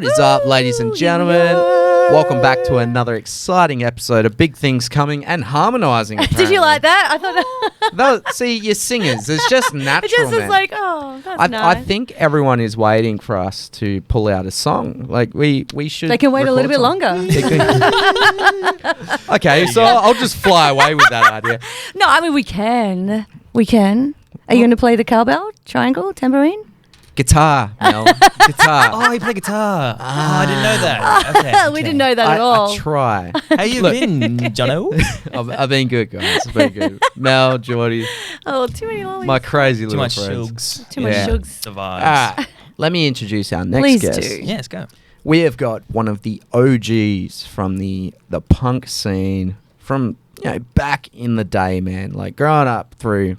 What is up, ladies and gentlemen? Welcome back to another exciting episode of Big Things Coming and Harmonising. Did you like that? I thought that. See, you're singers. It's just natural, it just man. is like, oh, that's nice. I think everyone is waiting for us to pull out a song. Like, we should... They can wait a little bit longer. Okay, so I'll just fly away with that idea. No, I mean, we can. We can. Are you going to play the cowbell, triangle, tambourine? Guitar, Mel. Guitar. Oh, you play guitar. Oh, I didn't know that. Okay. We didn't know that at all. I try. How you been, Jono? I've been good, guys. I've been good. Mel, Jordy. Oh, too many lollies. My crazy little Too much friends. shugs. Too much shugs. The vibes. Let me introduce our next Please guest. do. Yeah, let's go. We have got one of the OGs from the punk scene from back in the day, man. Like growing up through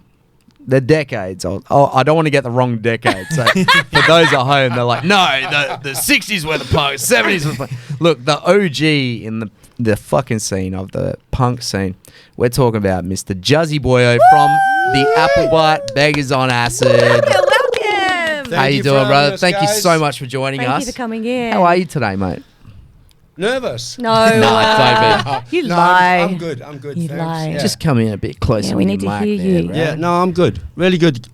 the decades. I don't want to get the wrong decade. So for those at home, they're like, no, the 60s were the punk, 70s was punk. Look, the OG in the fucking scene of the punk scene. We're talking about Mr. Juzzy Boyo from the Applebite, Beggars on Acid. Welcome. How you doing, brother? Thank you so much for joining us. Thank you for coming in. How are you today, mate? Nervous? No. don't you No, lie. I'm good. I'm good. You thanks. lie. Yeah. Just come in a bit closer. Yeah, we with need your to mic hear there, you. bro. Yeah, no, I'm good. Really good.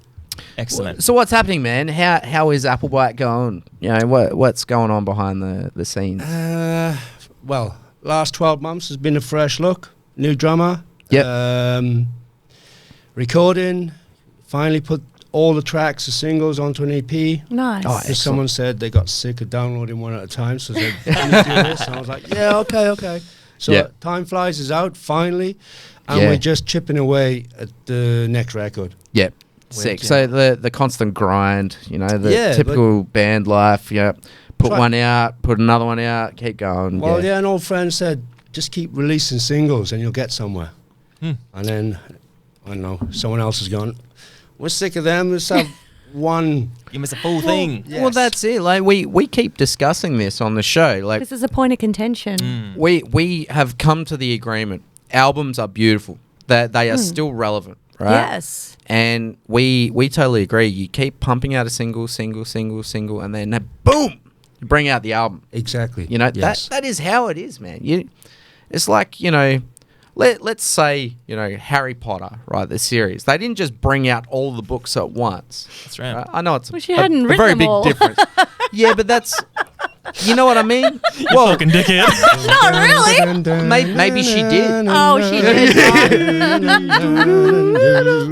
Excellent. So what's happening, man? How is Applebite going? What's going on behind the scenes? Well, last 12 months has been a fresh look. New drummer. Yep. Recording. Finally put all the tracks, the singles onto an EP. Nice. Oh, Because someone said they got sick of downloading one at a time, so they said, "Can you do this?" And I was like, "Yeah, okay." So Yeah. Time Flies is out finally, and Yeah. we're just chipping away at the next record. Yep. Sick. yeah. So the constant grind, the Yeah, typical band life. Yeah. Put Try- one out, put another one out, keep going. Well, yeah, an old friend said, just keep releasing singles and you'll get somewhere. Hmm. And then, I don't know, someone else has gone, we're sick of them, let's have one. You missed a full thing. Yes. Well, that's it. Like we keep discussing this on the show. Like This is a point of contention. Mm. we have come to the agreement. Albums are beautiful. That they are still relevant, right? Yes. And we totally agree. You keep pumping out a single, and then boom, you bring out the album. Exactly. Yes. that is how it is, man. It's like, let's say, Harry Potter, right, the series. They didn't just bring out all the books at once. That's right. I know it's Wish you hadn't a written very them big all. difference. Yeah, but that's, you know what I mean? Well, fucking dickhead. Not really. Maybe she did. Oh, she did.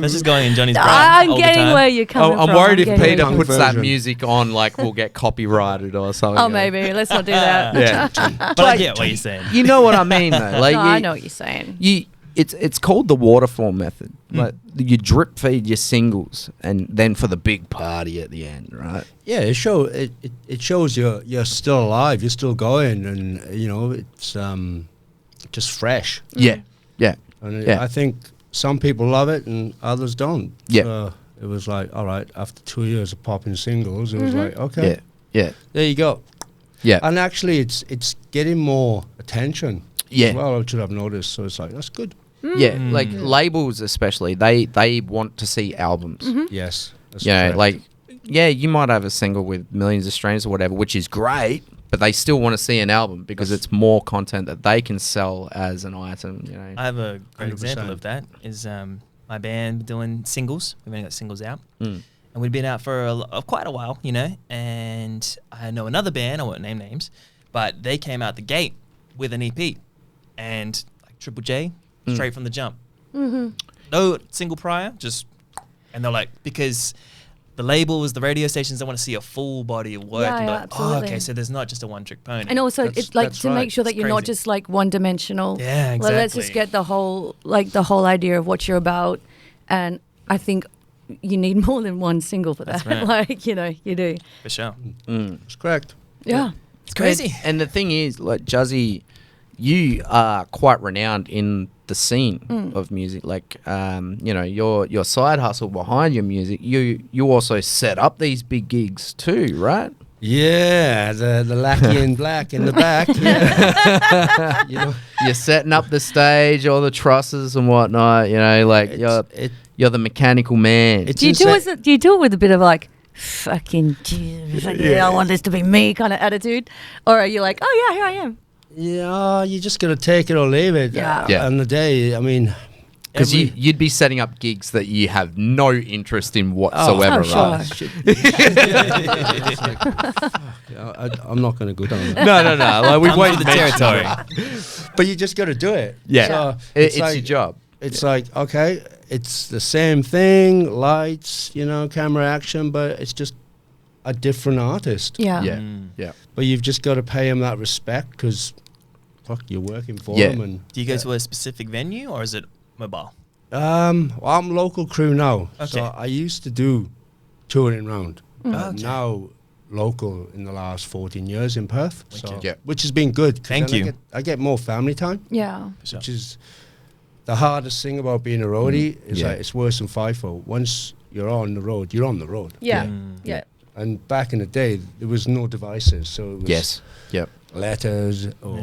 That's just going in Johnny's brain. I'm all the getting time. where you're coming I'm from. worried if getting Peter where you're puts that version. music on, like we'll get copyrighted or something. Oh, maybe. Let's not do that. Yeah. But I get what you're saying. You know what I mean, though. Like No, I know what you're saying. It's called the waterfall method. Like you drip feed your singles, and then for the big party at the end, right? Yeah, it shows you're still alive, you're still going, and, it's just fresh. Yeah, yeah, And Yeah. I think some people love it and others don't. Yeah. So it was like, all right, after 2 years of popping singles, it was like, okay, yeah, there you go. yeah, And actually, it's getting more attention. yeah, Well, I should have noticed. So it's like, that's good. yeah. Like labels, especially, they want to see albums. Yes. That's Yeah, correct. like you might have a single with millions of streams or whatever, which is great, but they still want to see an album because it's more content that they can sell as an item. I have a great 100%. example of that. Is my band doing singles. We've only got singles out. Mm. And we'd been out for quite a while, and I know another band, I won't name names, but they came out the gate with an EP and like Triple J, straight from the jump. No single prior, and they're like, because the labels, the radio stations, they want to see a full body of work. Yeah, and be yeah, like, absolutely. okay, so there's not just a one-trick pony. And also, That's- it's like that's to make right. sure that It's you're not crazy. just like one-dimensional. Yeah, Like, let's just exactly. get the whole idea of what you're about. And I think you need more than one single for that. That's right. Like, you do. For sure. That's correct. Yeah. It's crazy. And the thing is, like Juzzy, you are quite renowned in the scene of music. Like, your side hustle behind your music, you also set up these big gigs too, right? Yeah, the lackey in black in the back. Yeah. You're setting up the stage, all the trusses and whatnot. Like It's- you're the mechanical man. it's Do you do insane. it with a bit of like fucking Jesus, like, yeah, I want this to be me kind of attitude? Or are you like, oh yeah, here I am? Yeah, you just got to take it or leave it. Yeah. Yeah. On the day, I mean, Because every- you'd be setting up gigs that you have no interest in whatsoever, Oh, right? sure. It's like, fuck, I'm not going to go down there. No. Like we Comes won't with the mention territory. it. But you just got to do it. Yeah. So It's like, your job. It's like, okay, it's the same thing, lights, camera action, but it's just a different artist. Yeah. Yeah. Mm. Yeah. But you've just got to pay him that respect because, fuck, you're working for Yeah. him. And Do you go to a specific venue or is it mobile? well, I'm local crew now. So Okay. I used to do touring round. Okay. Now local in the last 14 years in Perth. So, Wicked. Yeah. which has been good. 'cause Thank then you. I get more family time, Yeah. which is the hardest thing about being a roadie. Is Yeah. like it's worse than FIFO. Once you're on the road, you're on the road. Yeah. Mm. Yeah. And back in the day, there was no devices, so it was Yes. Yep. letters or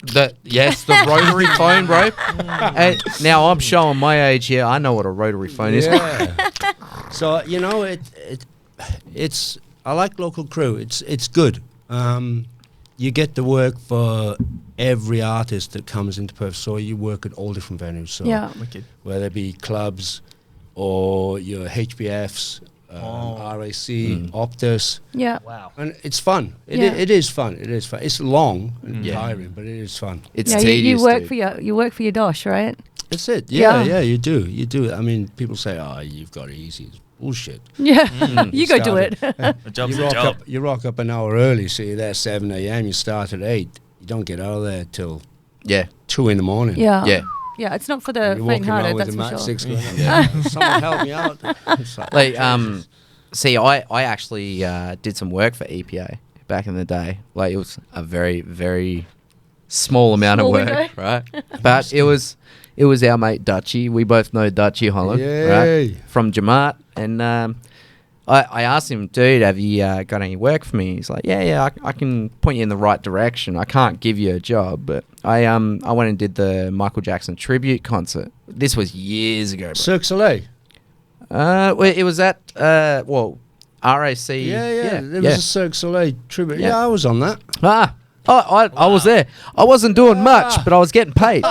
The rotary phone, bro. Hey, now I'm showing my age here. I know what a rotary phone is. Yeah. So it's I like local crew. It's good. You get to work for every artist that comes into Perth. So you work at all different venues. So Yeah. Wicked. whether it be clubs or your HBFs, RAC, Optus, Yeah. Wow. and it's fun. Yeah. It is fun. It is fun. It's long and Yeah. tiring, but it is fun. It's Yeah, tedious. you work dude. for your dosh, right? That's it. Yeah, Yeah. yeah, you do. I mean, people say, "Oh, you've got it easy." It's bullshit. Yeah. You go do started- it. A job's You a rock job. up. You rock up an hour early, so you're there 7 a.m. You start at 8. You don't get out of there till Yeah. 2 in the morning. Yeah. Yeah. Yeah, it's not for You're the walking around faint-hearted, with that's the for Mat sure. 6 going, yeah. Someone help me out. It's Like, see, I actually did some work for EPA back in the day. Like, it was a very, very small amount Small of work, window. right? But it was our mate Dutchy. We both know Dutchy Holland, Yay. right? From Jamaat. And I asked him, dude, have you got any work for me? He's like, yeah, I can point you in the right direction. I can't give you a job, but I went and did the Michael Jackson tribute concert. This was years ago, bro. Cirque Soleil. Well, it was at RAC. Yeah. There was a Cirque Soleil tribute. Yeah. Yeah, I was on that. I was there. I wasn't doing much, but I was getting paid.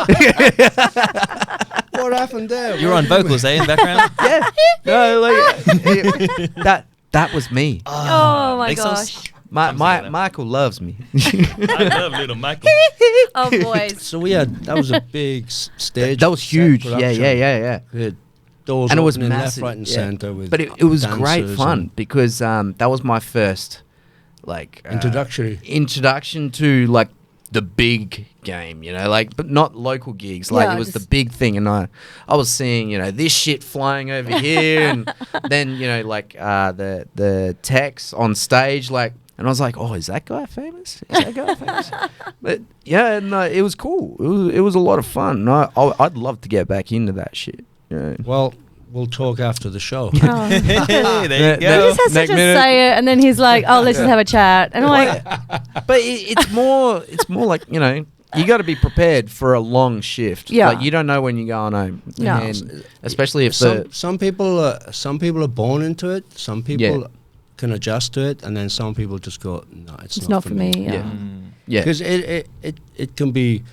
What happened there? You're on vocals, eh, in the background? Yeah, no, like that was me. Oh my Makes us- gosh. Michael loves me. I love little Michael. Oh boys. So that was a big stage. That was set huge. Yeah. production. We had doors And it was opening massive. left, right, and yeah. centre. With But it was great dancers fun and because that was my first introduction to like the big game, like, but not local gigs. Like Yeah, it was the just- big thing, and I was seeing, this shit flying over here, and then like the techs on stage, like, and I was like, oh, is that guy famous? Is that guy famous? But yeah, and it was cool. It was a lot of fun. And I'd love to get back into that shit. Well, we'll talk after the show. Oh. Hey, there Yeah, you He go. just has to Next just minute. say it, and then he's like, "Oh, let's just have a chat." And I'm like, But it's more like, you got to be prepared for a long shift. Yeah. Like, you don't know when you're going home. No. And especially if Some people are born into it. Some people can adjust to it, and then some people just go, "No, "It's not for me." Yeah. Yeah. yeah. Because it can be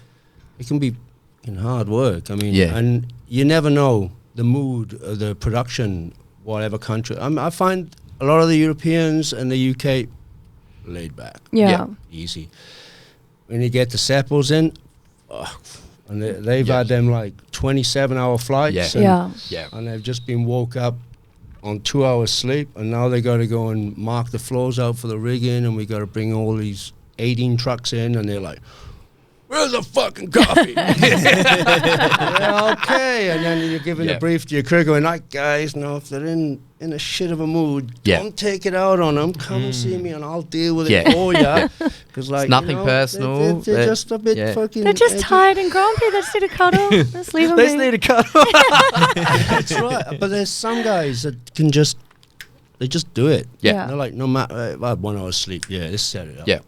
in hard work. I mean, Yeah. and you never know the mood, the production, whatever country. I find a lot of the Europeans and the UK laid back, Yeah. Yeah. easy. When you get the Seppels in, and they've had them like 27-hour flights, Yeah. and, Yeah. Yeah. and they've just been woke up on 2 hours sleep, and now they got to go and mark the floors out for the rigging, and we got to bring all these 18 trucks in, and they're like, "Where's the fucking coffee?" Yeah, okay, and then you're giving Yeah. a brief to your crew, going, "Like, guys, no, if they're in a shit of a mood, Yeah. don't take it out on them. Come and see me, and I'll deal with it Yeah. for you." Because like, nothing personal, They're but- just a bit yeah. fucking. They're just edgy. tired and grumpy. They just need a cuddle. Just leave them They just be. need a cut. That's right. But there's some guys that can just do it. Yeah. They're like, no matter, I had 1 hour's sleep. Yeah, this set it up. Yeah.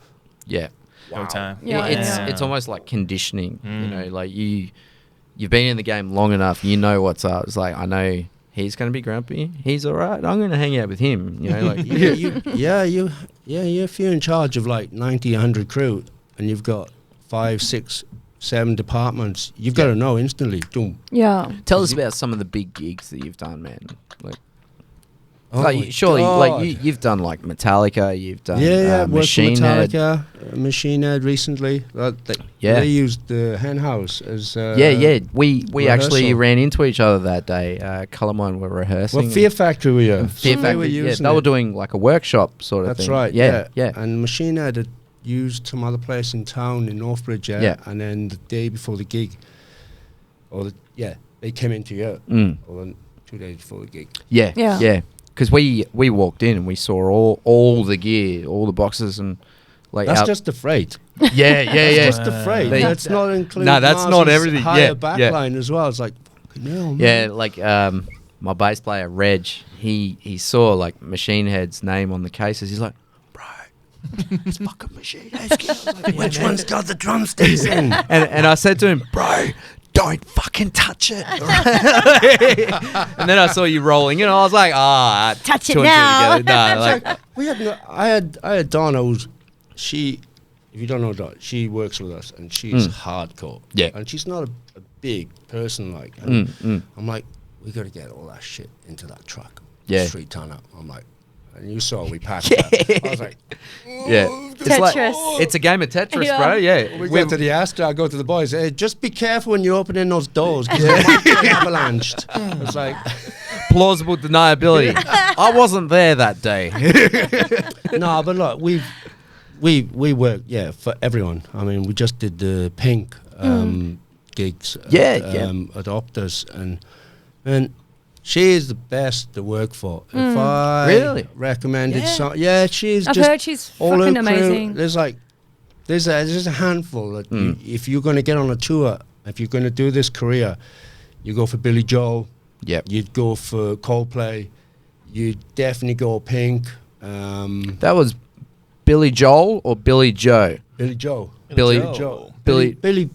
Yeah. Go time. Yeah. It's almost like conditioning, like you've been in the game long enough, you know what's up. It's like, I know he's going to be grumpy. He's all right. I'm going to hang out with him. You know, like If you're in charge of like 90, 100 crew, and you've got 5, 6, 7 departments, you've got to know instantly. Boom. Yeah. Tell us about some of the big gigs that you've done, man. Like, Oh my surely, God. you've done like Metallica. You've done worked for Machine Head. Metallica, Machine Head recently. They used the hen house as We actually rehearsal. ran into each other that day. Columbine were rehearsing. Well, Fear Factory were you? Fear They Factory. were using they were it. doing like a workshop sort of That's thing. right. Yeah. And Machine Head had used some other place in town in Northbridge. Yeah. And then the day before the gig, they came into here. Mm. Or then 2 days before the gig. Yeah. Because we walked in and we saw all the gear, all the boxes, and like That's just the freight. yeah. Just the freight. They- That's not including. No, that's not Mars's everything. Higher Yeah, backline as well. It's like, fucking hell, man. Yeah, like my bass player Reg, he saw like Machine Head's name on the cases. He's like, bro, it's fucking Machine Head's. Like, Which one's got the drumsticks in? and I said to him, bro, don't fucking touch it. And then I saw you rolling, and I was like, Touch it two and two now. together. No, like, We had I had Donna, who's if you don't know Donna, she works with us and she's hardcore. Yeah. And she's not a big person like. And mm. I'm like, we got to get all that shit into that truck. Yeah. 3-tonner. I'm like, and you saw we packed that. I was like, yeah. It's like, Tetris. it's a game of Tetris, Yeah. bro. Yeah. we go to the Astor, I go to the boys, hey, just be careful when you're opening those doors because they might get avalanched. It's like, Plausible deniability. I wasn't there that day. no, but look, we work, for everyone. I mean, we just did the Pink gigs at Optus, and she is the best to work for. If I Really? recommended Yeah. she's I've just heard she's all her fucking crew. amazing. There's a handful that if you're going to get on a tour, if you're going to do this career, you go for Billy Joel. Yep. You'd go for Coldplay. You'd definitely go Pink. That was Billy Joel or Billy Joe? Billy Joel. Billy Joel. Billy. Billy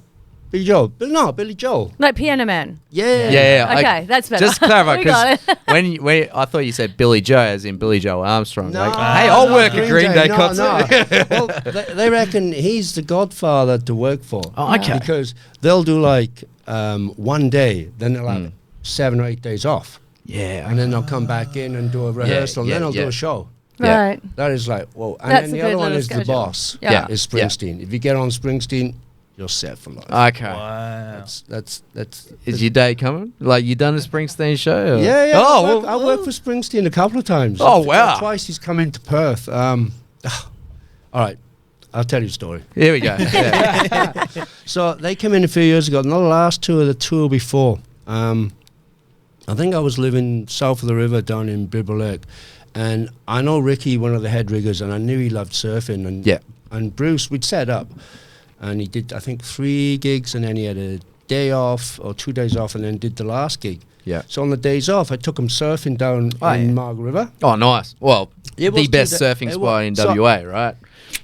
Joel. Billy Joel. Like Piano Man. Yeah. Okay, that's better. Just clarify, We got because it. when I thought you said Billy Joe, as in Billy Joel Armstrong. No, like, hey, I'll no, work a Green Day concert. No. Well, they reckon he's the godfather to work for. Oh, okay. Because they'll do like 1 day, then they'll have 7 or 8 days off. Yeah. And then they'll come back in and do a rehearsal, and then they'll do a show. Yeah. Right. That is like, whoa. And That's then a the other good one little is the schedule. boss, Yeah. is Springsteen. If you get on Springsteen, you're set for life. Okay. Wow. That's Is your day coming? Like, you done a Springsteen show? Or? Yeah. Oh, I worked for Springsteen a couple of times. Oh, wow. Twice he's come into Perth. All right, I'll tell you a story. Here we go. Yeah. So they came in a few years ago, not the last tour, the tour before. I think I was living south of the river down in Bibber Lake, and I know Ricky, one of the head riggers, and I knew he loved surfing. And Bruce, we'd set up, and he did, I think, 3 gigs, and then he had a day off or 2 days off, and then did the last gig. Yeah. So on the days off, I took him surfing down in Margaret River. Oh, nice. Well, It the was best 2 da- surfing it spot in was- so- WA, right?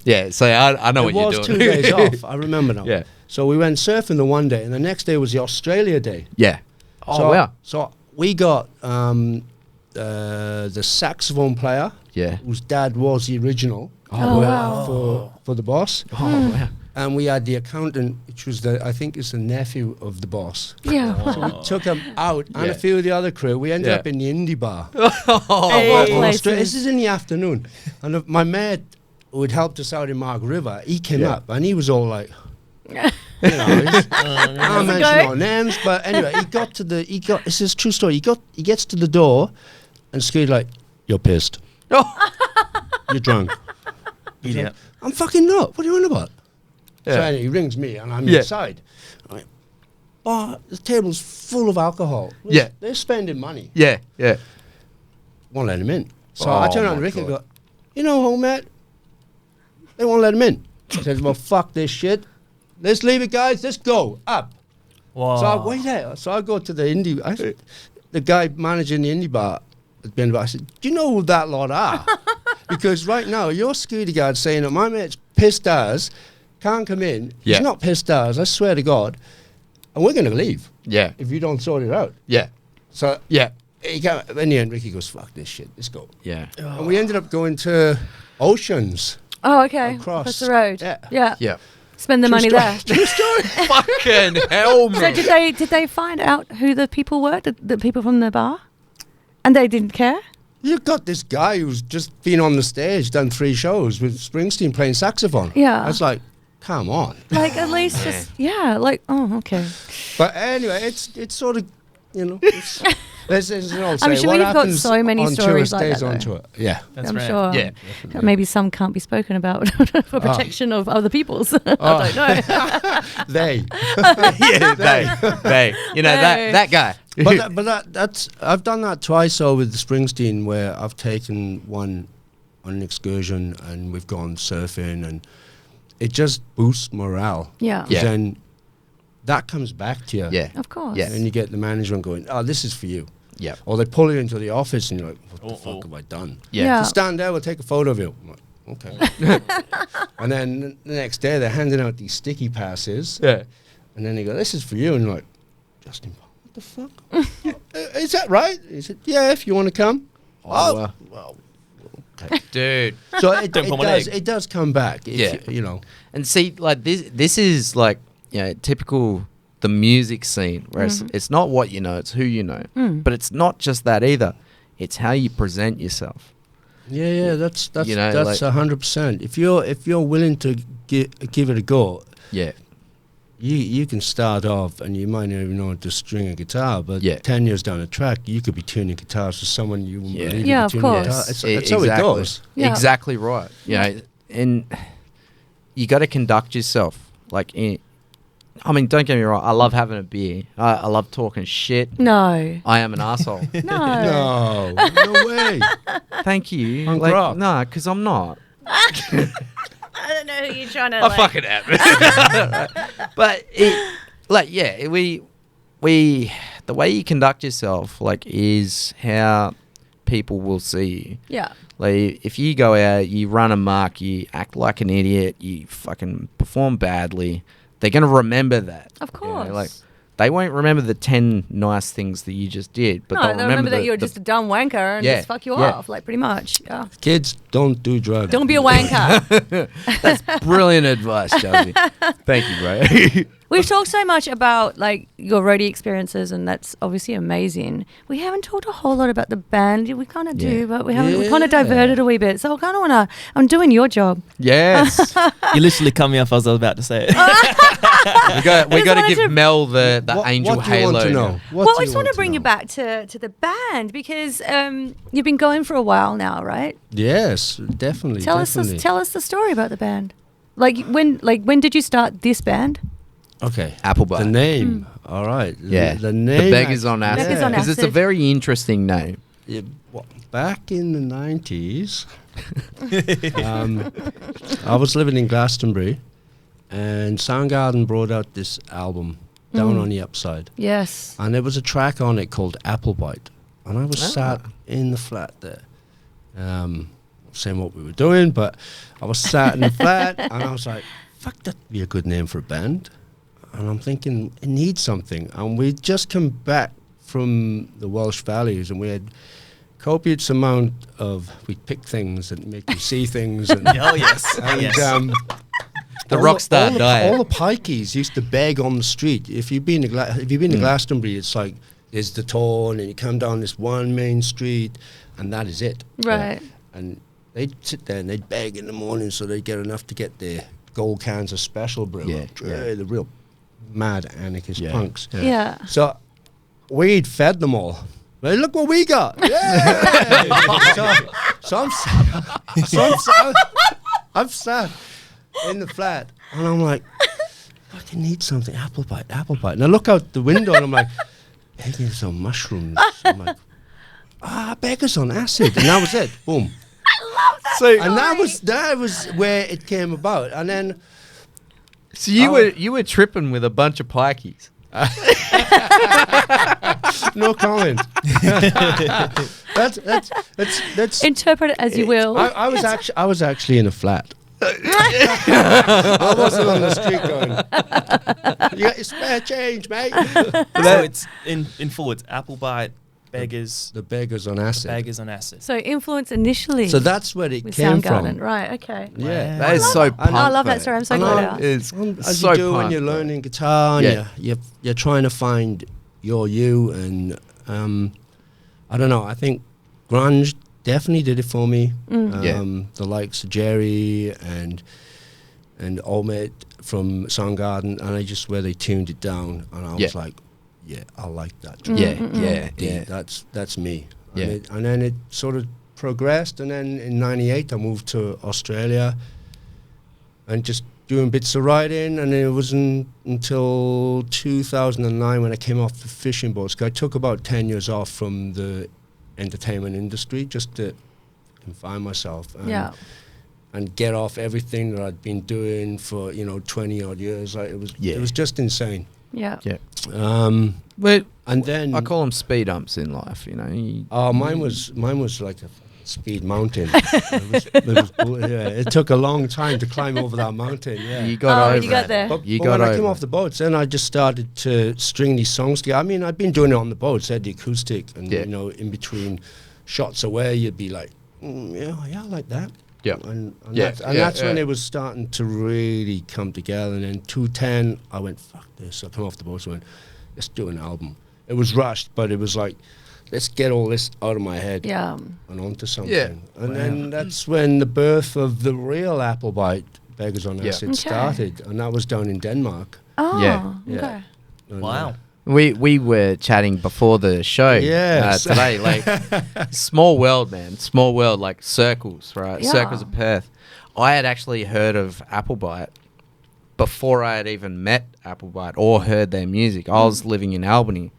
Yeah, so I know what you're doing. It was 2 days off, I remember now. Yeah. So we went surfing the one day, and the next day was the Australia day. Yeah. Oh, so, wow. So we got the saxophone player, Yeah. whose dad was the original Oh, wow. for the boss. Oh, wow. And we had the accountant, which was I think is the nephew of the boss. Yeah. So we took him out, and Yeah. a few of the other crew. We ended Yeah. up in the indie bar. Hey, in places. Australia. This is in the afternoon. And my mate who had helped us out in Margaret River, he came Yeah. up, and he was all like, you know, I'll mention no names, but anyway, this is a true story. He gets to the door, and Scooty's like, you're pissed. You're drunk. Idiot. I'm fucking not. What are you on about? Yeah. So anyway, he rings me, and I'm Yeah. inside. I'm like, oh, the table's full of alcohol. Yeah. They're spending money. Yeah. Yeah. Won't let him in. So Oh I turn around to my Ricky and God. go, you know, home mate, they won't let him in. He says, well, fuck this shit. Let's leave it, guys. Let's go. Up. Wow. So I wait there. So I go to the indie. The guy managing the indie bar at Ben I said, do you know who that lot are? Because right now, your security guard's saying that my mate's pissed as, can't come in. Yeah. He's not pissed as, I swear to God. And we're going to leave Yeah. if you don't sort it out. Yeah. So Yeah. in the end, Ricky goes, fuck this shit, let's go. Yeah. And we ended up going to Oceans. Oh, okay. Across. the road. Yeah. Yeah. Spend the money there. True story. Fucking hell, So man. did they find out who the people were, the people from the bar, and they didn't care? You got this guy who's just been on the stage, done 3 shows with Springsteen playing saxophone. Yeah. I was like, come on. Like at least just okay. But anyway, it's sort of, it's, there's an old I'm saying, sure what you've got happens so many on tour stories like stays that, on though. tour. Yeah. That's I'm right. sure. Yeah. That maybe some can't be spoken about for protection of other people's. I don't know. They. Yeah, they. You know, They. that guy. but that's I've done that twice so with Springsteen, where I've taken one on an excursion and we've gone surfing, and it just boosts morale. Yeah. 'Cause Yeah. then that comes back to you. Yeah. Of course. Yeah. And you get the management going, oh, this is for you. Yeah. Or they pull you into the office and you're like, what the Uh-oh. fuck have I done? Yeah. Yeah. So stand there, we'll take a photo of you. I'm like, okay. And then the next day they're handing out these sticky passes. Yeah. And then they go, this is for you. And you're like, Justin, what the fuck? Is that right? He said, yeah, if you want to come. Oh, Well, okay. dude. So it Don't pull my leg. it does come back. If Yeah. You know. And see, like this is like, typical the music scene where it's not what you know, it's who you know. But it's not just that either. It's how you present yourself. Yeah, that's You know, that's like- 100%. If you're willing to give it a go, Yeah. you can start off and you might not even know how to string a guitar, but Yeah. 10 years down the track, you could be tuning guitars for someone you wouldn't Yeah. believe Yeah, you of could tune a course. guitar. E- That's how it goes. Yeah. Exactly right. And you got to conduct yourself like don't get me wrong. I love having a beer. I love talking shit. No. I am an asshole. No. No way. Thank you. Punk rock. No, because I'm not. I don't know who you're trying to. I fucking am. But the way you conduct yourself, is how people will see you. Yeah. Like, if you go out, you run amok, you act like an idiot, you fucking perform badly, they're gonna remember that. Of You know, course. they won't remember the 10 nice things that you just did, but No, they'll they remember that the- you're the- just a dumb wanker and Yeah, just fuck you yeah. off, pretty much. Yeah. Kids, don't do drugs. Don't be a wanker. That's brilliant advice, Juzzy. Thank you, bro. We've talked so much about your roadie experiences, and that's obviously amazing. We haven't talked a whole lot about the band. We kind of do, Yeah. but we haven't. We kind of Yeah. diverted a wee bit. So I kind of want to. I'm doing your job. Yes. You literally cut me off as I was about to say it. we got just to wanted give to- Mel the angel what do you halo. want to know? now. What Well, do I just want to know? bring you back to the band because you've been going for a while now, right? Yes, definitely. Tell us the story about the band. When did you start this band? Okay. Applebite. The name. All right. Yeah. The name. The Beggars on Acid. Beggars on Because it's a Acid. very interesting name. Yeah, back in the 90s, I was living in Glastonbury, and Soundgarden brought out this album, Down on the Upside. Yes. And there was a track on it called Applebite. And I was Ah. sat in the flat there. Saying what we were doing, but I was sat in the flat and I was like, fuck, that'd be a good name for a band. And I'm thinking, it needs something. And we'd just come back from the Welsh Valleys and we had copious amount of, we'd pick things and make you see things. And, Oh, yes. and Yes. The all rock star all the, diet. all the pikeys used to beg on the street. If you've been to Glastonbury, it's like there's the Torn, and you come down this one main street, and that is it. Right. And they'd sit there and they'd beg in the morning so they'd get enough to get their gold cans of special brew. Yeah, yeah. The real mad anarchist Yeah. punks. Yeah. So we'd fed them all. Like, look what we got! Yeah! I'm sat in the flat, and I'm like, fucking need something. Applebite. And I look out the window, and I'm like, hey, there's some mushrooms. I'm like, Beggars on Acid. And that was it. Boom. And that was where it came about. And then So you were tripping with a bunch of pikeys. no comment. that's Interpret it as you will. I was actually in a flat. I wasn't on the street going, you got your spare change, mate. So it's in full, it's Applebite, Beggars. The Beggars on Acid. Beggars on Acid. So influence initially. So that's where it with came Soundgarden, from. right? Okay. Yeah. That is so punk. I love that mate. story. I'm so And glad I- I asked. It's As so you do when punk, you're mate. learning guitar, and Yeah. you're trying to find your you, and I don't know. I think grunge definitely did it for me. The likes of Jerry and Omid from Soundgarden, and I just where they tuned it down, and I was like, yeah, I like that. Yeah. That's me. Yeah. And then it sort of progressed, and then in '98 I moved to Australia and just doing bits of writing, and it wasn't until 2009 when I came off the fishing boats. 'Cause I took about 10 years off from the entertainment industry just to confine myself and get off everything that I'd been doing for 20 odd years. Like it was just insane. Yeah. But And then I call them speed umps in life, you know. mine was like a speed mountain. It took a long time to climb over that mountain. Yeah. You got over you got it. there. But You when got I came over off the boats, then I just started to string these songs together. I mean, I'd been doing it on the boats, the acoustic, and in between shots away, you'd be like, yeah, I like that. Yeah. And Yeah, that's when yeah. it was starting to really come together. And then 2010, I went, fuck this. I come off the boats and went, let's do an album. It was rushed, but it was like, let's get all this out of my head and onto something. Yeah. And then that's when the birth of the real Applebite, Beggars on Yeah. Acid, Okay. started. And that was down in Denmark. Oh, Yeah. okay. And, Wow. We were chatting before the show Yes. today, like small world, man, small world, like circles, right? Yeah. Circles of Perth. I had actually heard of Applebite before I had even met Applebite or heard their music. I was living in Albany,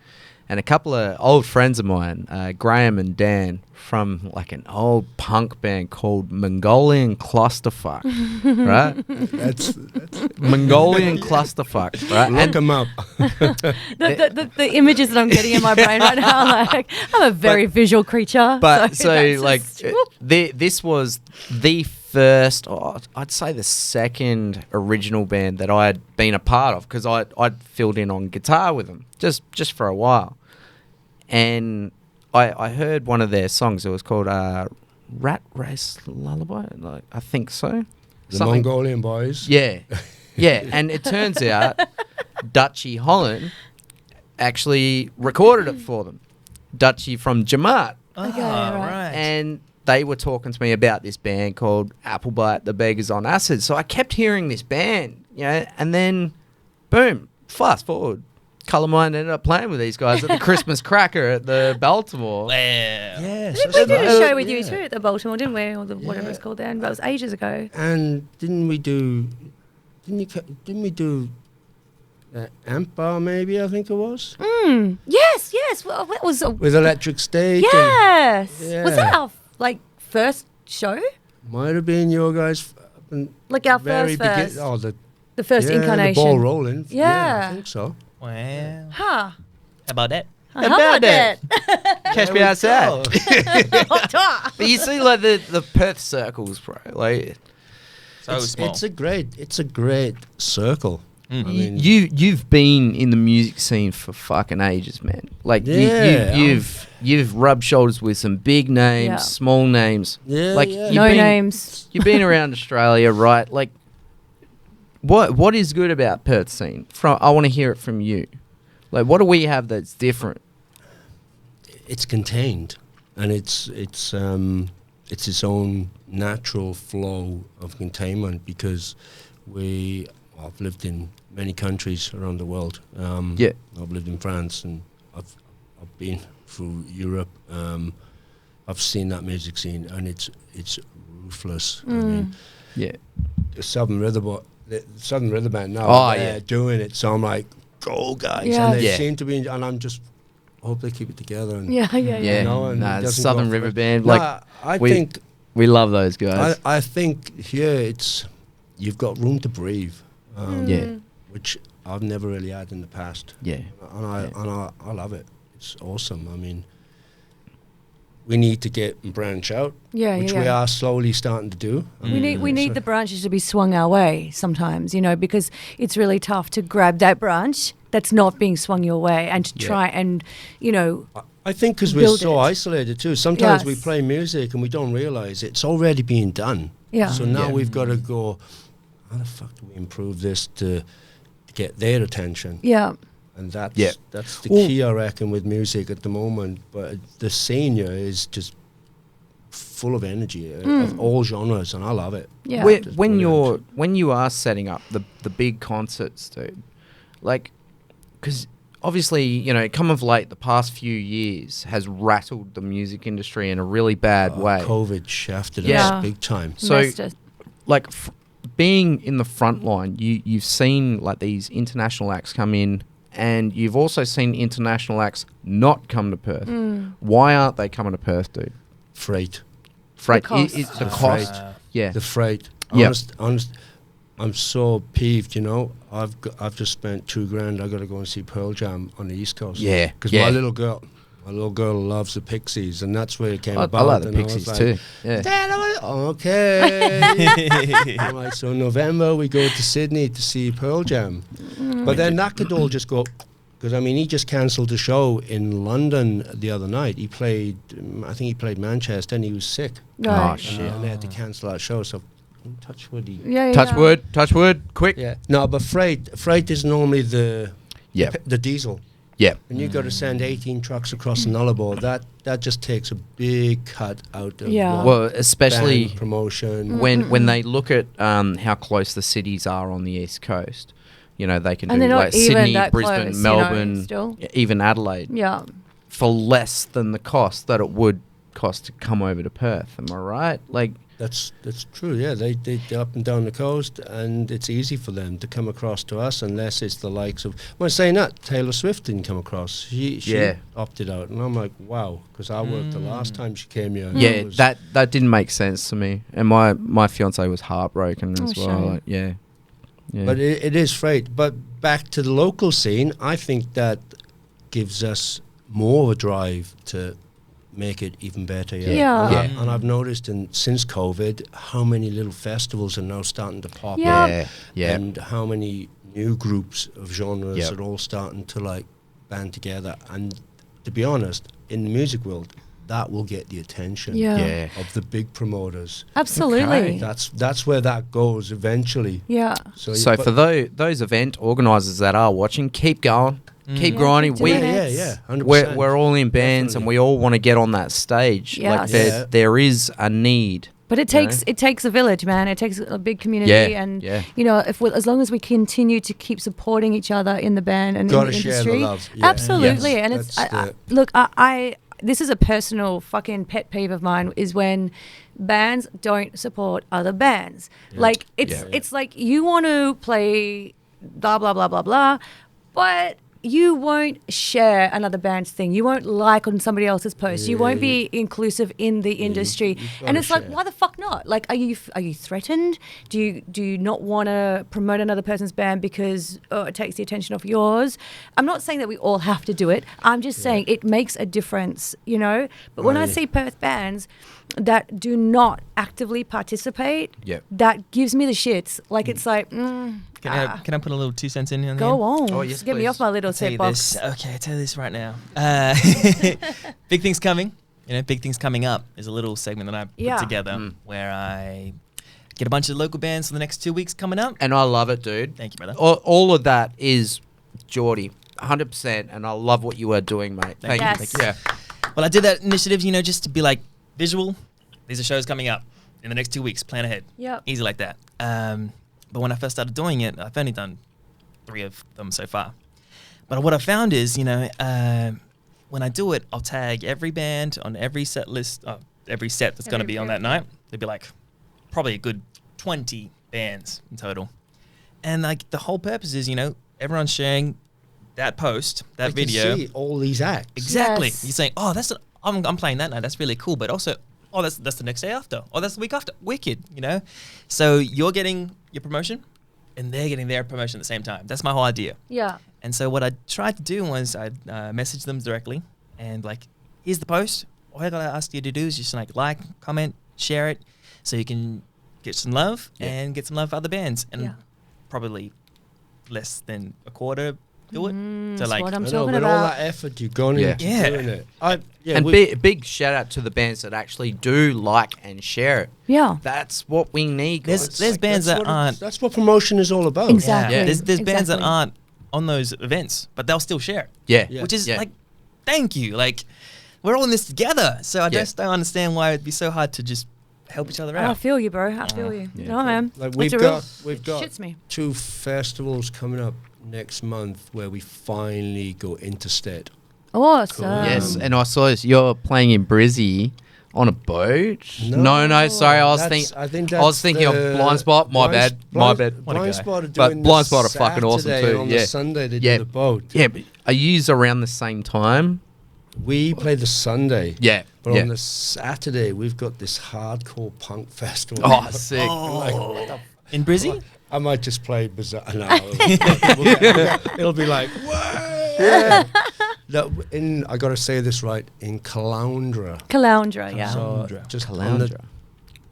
and a couple of old friends of mine, Graham and Dan, from like an old punk band called Mongolian Clusterfuck, right? that's Mongolian Clusterfuck, right? look them up. The images that I'm getting in my brain right now, like I'm a very visual creature. But so so that's like just- whoop. this was the first, I'd say the second original band that I had been a part of, because I'd filled in on guitar with them just for a while, and I heard one of their songs. It was called Rat Race Lullaby, like I think so. The Something- Mongolian boys. Yeah, yeah, and it turns out Dutchy Holland actually recorded it for them. Dutchy from Jamaat. Okay, Ah, right. And they were talking to me about this band called Applebite, the Beggars on Acid. So I kept hearing this band, and then, boom, fast forward. Colourmind ended up playing with these guys at the Christmas Cracker at the Baltimore. Wow. Yes. I think we did a show with you yeah. too at the Baltimore, didn't we? Or whatever Yeah. it's called then. That was ages ago. And didn't we do Amp Bar maybe, I think it was? Yes. Well, that was With Electric State. yes. Yeah. Was that our first show? And might have been your guys. Like our Very first. begin. Oh, the The incarnation. The ball rolling. Yeah. I think so. Wow. Huh. How about that? How about that? Catch me outside. But you see, like the Perth circles, bro. Like So small. It's a great circle. Mm. I mean, you've been in the music scene for fucking ages, man. Like Yeah. you've rubbed shoulders with some big names, Yeah. small names. Yeah, Like yeah. you've No been- names. You've been around Australia, right? Like, what is good about Perth scene? I want to hear it from you. Like, what do we have that's different? It's contained, and it's its own natural flow of containment because I've lived in many countries around the world. Yeah. I've lived in France, and I've been through Europe. I've seen that music scene, and it's ruthless. I mean, Yeah, the Southern Rhythm Band now, Oh, they're yeah. doing it. So I'm like, go guys, Yeah. and they Yeah. seem to be, and I'm just hope they keep it together. And Yeah. yeah. No, and Nah, it the doesn't Southern go off River it. Band, No, like I we- think we love those guys. I think here you've got room to breathe. Yeah. Which I've never really had in the past, Yeah, and I love it. It's awesome. I mean, we need to get and branch out, Yeah. which yeah. we are slowly starting to do. We need the branches to be swung our way sometimes, because it's really tough to grab that branch that's not being swung your way, and to Yeah. try and, you know, I think because we're build so it. isolated too. Sometimes we Yes. play music and we don't realize it's already being done. Yeah. So now Yeah. we've got to go, how the fuck do we improve this to get their attention? yeah, And that's Yeah. that's the Well- key, I reckon, with music at the moment. But the senior is just full of energy of all genres, and I love it. yeah. When, Just when you're brilliant. when you are setting up the big concerts, dude, like, because obviously, you know, come of late, the past few years has rattled the music industry in a really bad way. COVID shafted Yeah. us big time. So, Missed it. like, being in the front line, you've seen like these international acts come in, and you've also seen international acts not come to Perth. Why aren't they coming to Perth, dude? Freight. Freight. cost. It's the The cost. freight. Yeah. The freight. Yep. Honest, I'm so peeved, you know. I've just spent $2,000. I got to go and see Pearl Jam on the East Coast. Yeah, Because yeah. my little girl loves the Pixies, and that's where it came I about. like the and I was Pixies like, too. Yeah. Dad, okay. All right, so in November we go to Sydney to see Pearl Jam. But then that could all just go, because I mean he just cancelled a show in London the other night. He played, I think he played Manchester, and he was sick. Right. Oh, shit. And they had to cancel that show. So touch wood. Yeah, Touch yeah. wood. Touch wood. Quick. Yeah. No, but freight is normally the Yeah. the diesel. Yeah. And you've got to send 18 trucks across the Nullarbor. That just takes a big cut out of Yeah. what Well, especially band promotion. when they look at how close the cities are on the east coast. You know, they can And do they're not like even Sydney, that Brisbane, close, you know, Melbourne, still. even Adelaide, Yeah. for less than the cost that it would cost to come over to Perth. Am I right? Like, That's true. Yeah, they're up and down the coast, and it's easy for them to come across to us unless it's the likes of. Well, saying that, Taylor Swift didn't come across. She Yeah. opted out, and I'm like, wow, because I worked the last time she came here. and yeah, it was- that didn't make sense to me. And my fiance was heartbroken as Oh, well. shame. Like, yeah. But it is freight. But back to the local scene, I think that gives us more of a drive to make it even better. Yeah. Yeah. And I've noticed since COVID how many little festivals are now starting to pop Yeah. up. Yeah. And how many new groups of genres Yep. are all starting to like band together. And to be honest, in the music world, that will get the attention Yeah. Yeah. of the big promoters. Absolutely. Okay. That's where that goes eventually. Yeah. So, So but- for those event organisers that are watching, keep going, keep Yeah, grinding. keep We doing it. yeah, 100%. we're all in bands and Definitely. we all want to get on that stage. Like Yes. there is a need. But it You know? takes a village, man. It takes a big community, Yeah, and yeah. you know, as long as we continue to keep supporting each other in the band and Gotta in the share the industry, love. Yeah. absolutely. Yes. And it's That's look, I this is a personal fucking pet peeve of mine is when bands don't support other bands. Like it's like you want to play blah blah blah blah blah, but you won't share another band's thing. You won't like on somebody else's post. You won't be inclusive in the industry. you've And gotta it's like, share. why the fuck not? Like, are you threatened? Do you not want to promote another person's band because it takes the attention off yours? I'm not saying that we all have to do it. I'm just saying it makes a difference, you know. But when I Right. see Perth bands that do not actively participate, Yep. that gives me the shits. Like it's like, Can I put a little 2 cents in here? go on, Oh, yes, just get me please. off my little I'll tell you soapbox. this. Okay, I'll tell you this right now. Big things coming. You know, big things coming up is a little segment that I put Yeah. together where I get a bunch of local bands for the next 2 weeks coming up. And I love it, dude. Thank you, brother. All of that is Jordy, 100%. And I love what you are doing, mate. Thank Yes. you. Thank you. Yeah. Well, I did that initiative, you know, just to be like visual. These are shows coming up in the next 2 weeks. Plan ahead. Yep. Easy like that. But when I first started doing it, I've only done 3 of them so far. But what I found is, you know, when I do it, I'll tag every band on every set list, every set that's going to Every be on that night. There'd be like probably a good 20 bands in total. And like the whole purpose is, you know, everyone's sharing that post, that I can video. see all these acts. Exactly. Yes. You're saying, oh, I'm playing that night. That's really cool. But also, oh, that's the next day after. Oh, that's the week after. Wicked, you know? So you're getting your promotion and they're getting their promotion at the same time. That's my whole idea. Yeah. And so what I tried to do was I messaged them directly and like, here's the post. All I gotta ask you to do is just like, comment, share it, so you can get some love and get some love for other bands. And Yeah. probably less than a quarter do it. So That's like, what I'm I know, talking but all about. that effort you've gone Yeah. into Yeah. doing it. And big shout out to the bands that actually do like and share it. Yeah. That's what we need. guys. there's bands that aren't. That's what promotion is all about. Exactly. Yeah. There's bands that Exactly. aren't on those events, but they'll still share it. Yeah. Yeah. Which is Yeah. like, thank you. Like, we're all in this together. So I Yeah. just don't understand why it'd be so hard to just help each other I out. feel you, bro. I feel you. Yeah. No, man. Like It's we've a real- got shits me. 2 festivals coming up next month where we finally go interstate. Awesome. Yes, and I saw this. You're playing in Brizzy on a boat. No, sorry. I was thinking of Blind Spot. My bad. What a Blind guy. Spot are But doing Blind this Spot are fucking awesome Saturday, too, On yeah. the Sunday they Yeah. do the boat. Yeah, but are you around the same time? We play the Sunday. Yeah. But yeah. on the Saturday we've got this hardcore punk festival. Oh, sick. In Brizzy? I might just play bizarre. No, it'll be like, what? Yeah. No, I got to say this right. In Caloundra. Caloundra, yeah. So Caloundra. just on the Caloundra.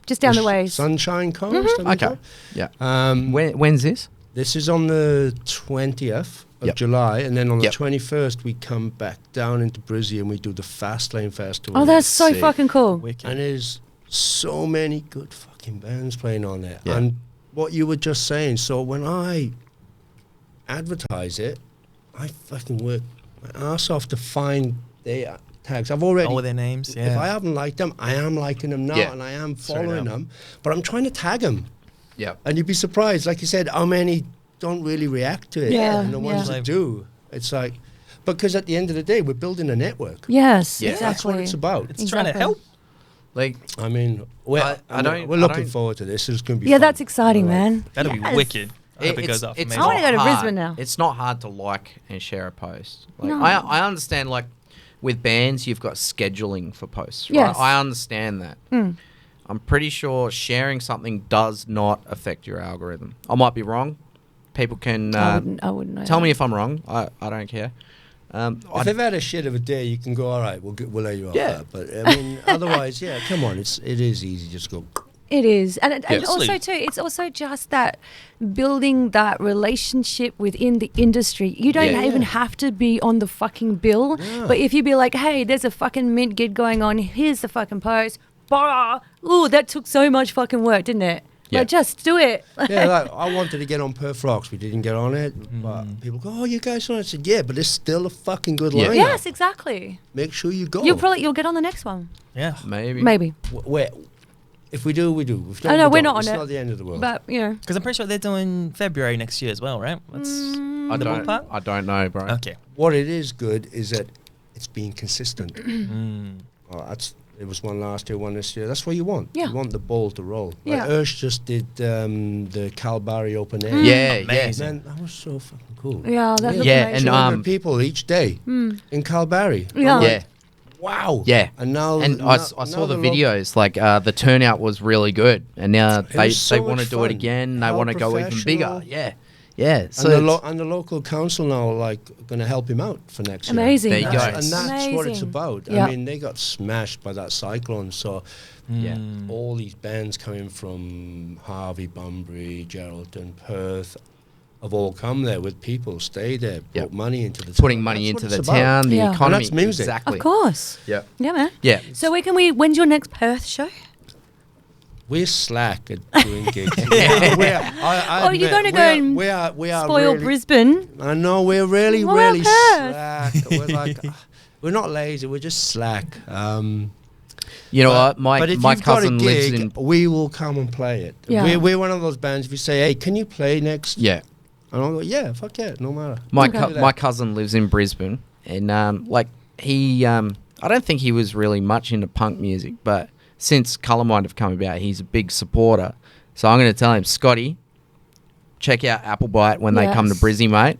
Just down the way. Sunshine Coast. I think Okay. Yeah. so. When's this? This is on the 20th of Yep. July, and then on the Yep. 21st we come back down into Brizzy and we do the Fastlane Festival. Oh, that's so Sick. fucking cool. Wicked. And there's so many good fucking bands playing on there. Yeah. And what you were just saying, so when I advertise it, I fucking work my ass off to find their tags. I've already, All their names, if yeah. I haven't liked them, I am liking them now, Yeah. and I am Straight following up. them, but I'm trying to tag them. Yeah. And you'd be surprised, like you said, how many don't really react to it. Yeah, And the ones yeah. that do, it's like, because at the end of the day, we're building a network. Yes, Yeah. exactly. That's what it's about. It's trying to Exactly. help. Like, I mean, I don't- we're I looking don't- forward to this. It's going to be Yeah, fun. that's exciting, All right. man. That'll Yes. be wicked. I hope it goes off. Amazing. I wanna go to not Brisbane hard. now. It's not hard to like and share a post. Like, No. I understand, like, with bands, you've got scheduling for posts, right? Yes. I understand that. Mm. I'm pretty sure sharing something does not affect your algorithm. I might be wrong. People can I wouldn't know. tell that. me if I'm wrong. I don't care. If they've had a shit of a day, you can go, all right, we'll let you off Yeah. that. But I mean, otherwise, yeah, come on, it is easy. Just go. It is, and Yeah. also too, it's also just that building that relationship within the industry. You don't Yeah. even have to be on the fucking bill, Yeah. but if you be like, hey, there's a fucking mint gig going on. Here's the fucking post. Bah! Ooh, that took so much fucking work, didn't it? Yeah. Like, just do it. Yeah, like, I wanted to get on Perth Rocks. We didn't get on it. But people go, oh, you guys on it? I said, yeah, but it's still a fucking good Yeah. lineup. Yes, exactly. Make sure you go. You'll get on the next one, Yeah. maybe. maybe. Where, if we do, we do. If I know, we we're don't. not on it's it. not the end of the world. But you know, Because I'm pretty sure they're doing February next year as well, right? That's I the don't. ballpark? I don't know, bro. Okay. What it is good is that it's being consistent. Mm. It was one last year, one this year. That's what you want. Yeah. You want the ball to roll. Yeah. Like Ursh just did the Calbarry Open Air. Yeah, Amazing. Man, that was so fucking cool. yeah, that looked Yeah, amazing. and 200 people each day in Calbarry. Yeah. Yeah. Wow. Yeah. And now, And I saw the videos. Like the turnout was really good, and now It they was so want to much do it fun. again. They How want to go even bigger. professional. Yeah, yeah. So And it's- the local council now are like going to help him out for next year. Amazing. There you go. And that's what it's Amazing. about. Yeah. I mean, they got smashed by that cyclone. So Yeah. all these bands coming from Harvey, Bunbury, Geraldton, Perth have all come there with people, stay there, Yep. put money into the putting town. money That's into what the it's about. town, the Yeah. And economy. that's music. Exactly. Of course. Yeah. Yeah, man. Yeah. So when's your next Perth show? We're slack at doing gigs. I Oh, you're admit, gonna go and we are Spoil really, Brisbane. I know we're really, Well, really Perth. slack. We're like, we're not lazy. We're just slack. You know what? But if My you've got a cousin lives gig, in. we will come and play it. Yeah. We're one of those bands. If you say, "Hey, can you play next?" Yeah. and I'll go, "Yeah, fuck yeah, no matter." My Okay. my cousin lives in Brisbane, and like he, I don't think he was really much into punk music, but since Colourmind have come about, he's a big supporter. So I'm going to tell him, Scotty, check out Applebite when they come to Yes. Brizzy, mate.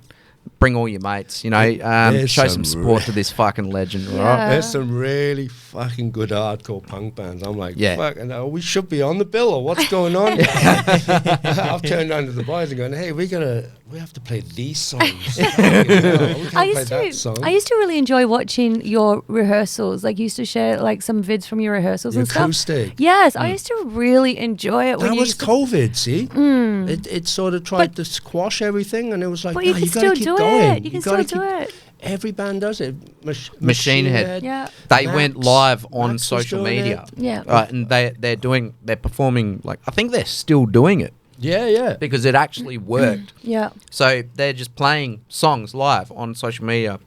Bring all your mates, you know. There's Show some some support to this fucking legend, Yeah. right? There's some really fucking good hardcore punk bands. I'm like, Yeah. fucking hell, we should be on the bill, or what's going on? I've turned around to the boys and going, "Hey, we gotta we have to play these songs. We can't I play used that to. song. I used to really enjoy watching your rehearsals. Like, you used to share like some vids from your rehearsals The and stuff. acoustic. Yes, I used to really enjoy it. When That you was used to- COVID, see? Mm. It sort of tried to squash everything, and it was like, But no, you can gotta still keep do going. it. You can still gotta do keep- it. Every band does it. Machine Head. Yeah. They Max- went live on Max was social doing media. it. Yeah. And they're performing, like, I think they're still doing it Yeah. because it actually worked. Yeah. So they're just playing songs live on social media.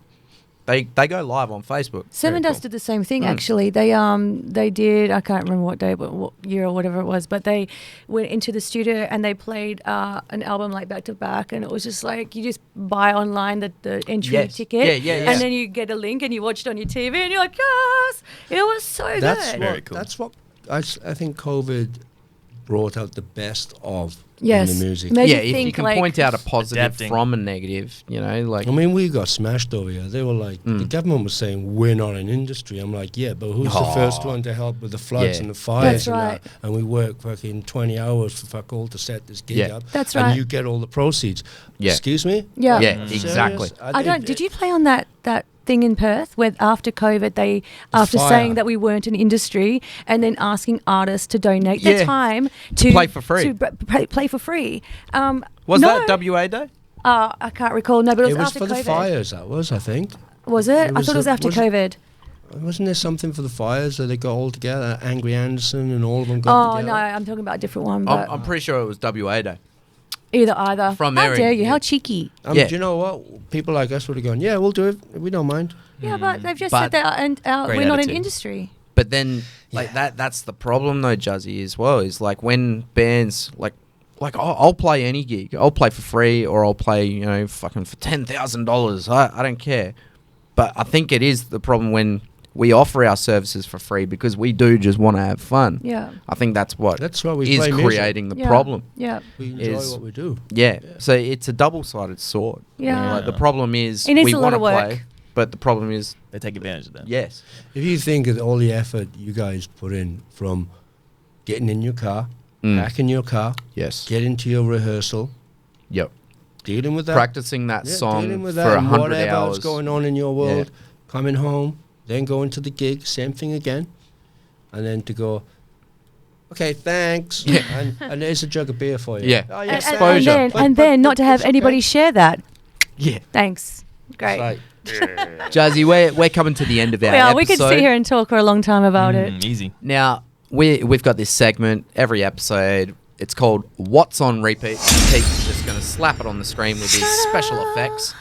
They go live on Facebook. Seven Very Dust cool. did the same thing actually. They did, I can't remember what day, but what year or whatever it was, but they went into the studio and they played an album like back to back, and it was just like you just buy online the entry Yes. ticket, Yeah. and then you get a link and you watch it on your TV and you're like, yes, it was so That's good. Very cool. That's what I think COVID brought out the best of Yes. in the music. Made Yeah, you if you think, can like- point out a positive Adapting. from a negative, like I mean, we got smashed over here. They were like, the government was saying, we're not an industry. I'm like, yeah, but who's the first one to help with the floods Yeah. and the fires That's and right. that? And we work fucking 20 hours for fuck all to set this gig Yeah. up. That's and right. you get all the proceeds. Yeah. Excuse me? Yeah. Yeah, Serious? exactly. I don't. Did you play on that thing in Perth where after COVID after fire. saying that we weren't an industry and then asking artists to donate their Yeah. time to play for free. play for free? was no, that WA Day? I can't recall. No, but it was, after for COVID. the fires, that was, I think. Was it? It I was thought it was the- after was it- COVID. Wasn't there something for the fires that they got all together? Angry Anderson and all of them got Oh together? no, I'm talking about a different one. But I'm pretty sure it was WA Day. either. From How Erin, dare you? yeah. How cheeky. Yeah. Do you know what? People like us would have gone, yeah, we'll do it. We don't mind. Yeah, but they've just But- said that and Great we're not an attitude. industry. But then, that's the problem though, Juzzy, as well. Is like when bands like I'll play any gig. I'll play for free, or I'll play fucking for $10,000. I don't care. But I think it is the problem when we offer our services for free because we do just want to have fun. Yeah. I think that's what That's why we is play music. creating the Yeah. problem. Yeah. We enjoy Is- what we do. Yeah. So it's a double-sided sword. Yeah. Like the problem is It needs we a lot want to of work. play, but the problem is They take advantage of that. yes. If you think of all the effort you guys put in from getting in your car, packing your car, Yes. getting to your rehearsal, Yep. dealing with that, Practicing that yeah, song dealing with for that and 100 whatever hours. is going on in your world, coming home, then going to the gig, same thing again, and then to go, okay, thanks, Yeah. and there's a jug of beer for you. Yeah. Oh, And, Exposure. and then not to have it's anybody okay. share that. Yeah. Thanks. Great. It's like, Juzzy, we're coming to the end of our Yeah, episode. we could sit here and talk for a long time about it. Easy. Now, we've got this segment every episode. It's called What's on Repeat. Pete's just going to slap it on the screen with these special effects.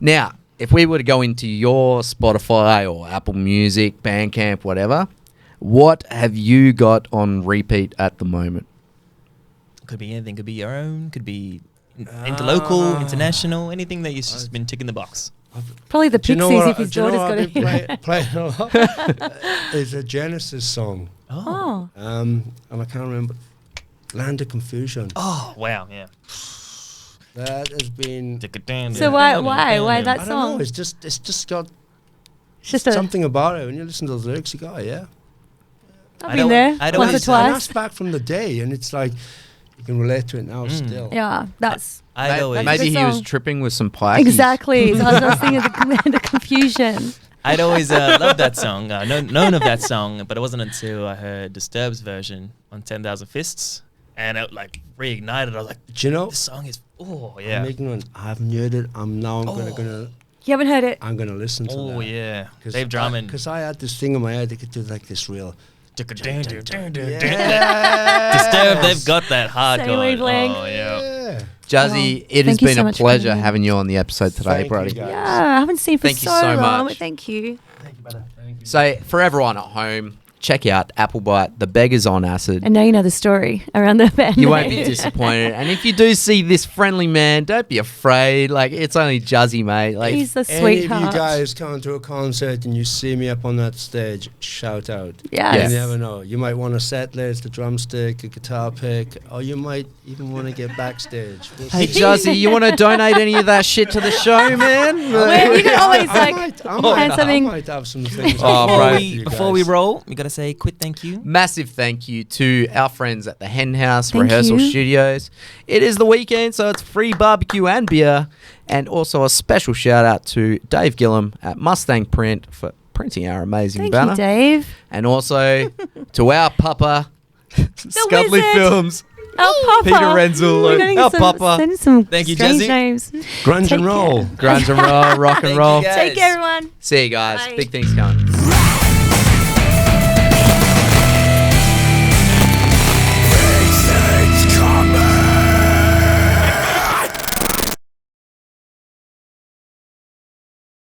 Now, if we were to go into your Spotify or Apple Music, Bandcamp, whatever, what have you got on repeat at the moment? Could be anything. Could be your own. Could be interlocal, international. Anything that you've just been ticking the box. Probably the do you Pixies know what? if his Do you know daughter's what got I've been it. playing a lot? It's a Genesis song. Oh. And I can't remember. Land of Confusion. Oh wow, yeah. That has been. So why that I don't song? know. It's just got It's just a. something about it. When you listen to those lyrics, you go, oh, yeah. I've I been don't- there I don't once or always- And twice. that's back from the day, and it's like you can relate to it now still. Yeah, that's I'd always, That's a Maybe good he was song. tripping with some pikes. exactly. So I was thinking of the confusion. I'd always loved that song. Known of that song, but it wasn't until I heard Disturbed's version on 10,000 Fists, and it like reignited. I was like, Do you know? this song is I'm yeah, ignorant. I haven't heard it. I'm gonna You haven't heard it? I'm gonna listen to that. oh yeah. Dave Drummond. Because I had this thing in my head that could do like this real. Disturbed, Yes. they've got that hard Same going. wavelength. Oh yeah. Yeah. Juzzy, Oh, it has thank you been so a much for pleasure coming in. having you on the episode today, Thank you, Brody. guys. Yeah, I haven't seen you for Thank you so so long. much. Thank you. So, for everyone at home, check out Applebite, the Beggars on Acid. And now you know the story around the band. You won't be name. disappointed. And if you do see this friendly man, don't be afraid. Like, it's only Juzzy, mate. Like, He's the Any sweetheart. of you guys come to a concert and you see me up on that stage, shout out. Yes. You never know. You might want a set list, a drumstick, a guitar pick, or you might even want to get backstage. We'll hey, see. Juzzy, you want to donate any of that shit to the show, man? Well, you can always I like might hand something. I might have some things. Oh, Before bro. we roll, we gotta to say a quick thank you. Massive thank you to our friends at the Hen House Thank Rehearsal you. Studios. It is the weekend, so it's free barbecue and beer. And also a special shout out to Dave Gillum at Mustang Print for printing our amazing Thank banner. you, Dave. And also to our papa, Scudley wizard. Films, Our Papa. Peter Renzel, We're getting our some- Papa. sending some Thank you, strange Juzzy. names. Grunge Take and roll. care. Grunge and roll, rock and Thank roll. you, guys. Take care, everyone. See you guys. Bye. Big things coming.